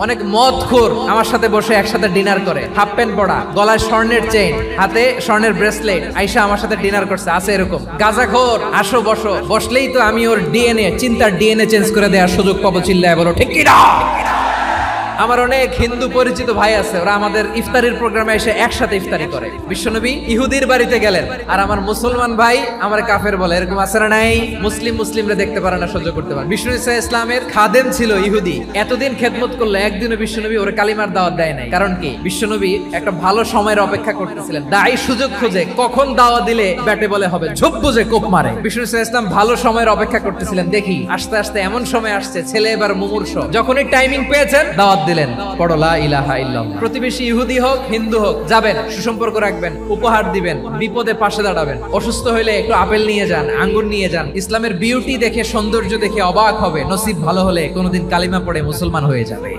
অনেক মদখোর আমার সাথে বসে একসাথে ডিনার করে, হাফ প্যান্ট পরা, গলায় স্বর্ণের চেইন, হাতে স্বর্ণের ব্রেসলেট, আইসা আমার সাথে ডিনার করছে, আছে এরকম। গাঁজাখোর, আসো বসো, বসলেই তো আমি ওর ডিএনএ, চিন্তার ডিএনএ চেঞ্জ করে দেওয়ার সুযোগ পাবো, চিল্লায় বলো ঠিক কি না? আমার অনেক হিন্দু পরিচিত ভাই আছে, ওরা আমাদের ইফতারির প্রোগ্রামে এসে একসাথে ইফতারি করে। বিশ্বনবী ইহুদির বাড়িতে গেলেন, আর আমার মুসলমান ভাই আমার কাফের বলে, এরকম আছে না নাই? মুসলিমরা দেখতে পারে না, সহ্য করতে পারে। বিষ্ণু ইসা ইসলামের খাদেম ছিল ইহুদি, এতদিন খেদমত করলো, একদিনও বিশ্বনবী ওর কালিমার দাওয়াত দেয় নাই। কারণ কি? বিশ্বনবী একটা ভালো সময়ের অপেক্ষা করতেছিলেন, দায়ী সুযোগ খুঁজে কখন দাওয়াত দিলে ব্যাটে বলে হবে, ঝোপ বুঝে কোপ মারে। বিষ্ণু ইসা ইসলাম ভালো সময়ের অপেক্ষা করতেছিলেন, দেখি আস্তে আস্তে এমন সময় আসছে, ছেলে এবার মুমূর্ষ, যখনই টাইমিং পেয়েছেন দাওয়াত দিলেন, পড়ো লা ইলাহা ইল্লাল্লাহ। প্রতিবেশী ইহুদি হোক হিন্দু হোক, যাবেন, সুসম্পর্ক রাখবেন, উপহার দিবেন, বিপদে পাশে দাঁড়াবেন, অসুস্থ হইলে একটু আপেল নিয়ে যান, আঙ্গুর নিয়ে যান। ইসলামের বিউটি দেখে, সৌন্দর্য দেখে অবাক হবে, নসিব ভালো হলে কোনোদিন কালিমা পড়ে মুসলমান হয়ে যাবে।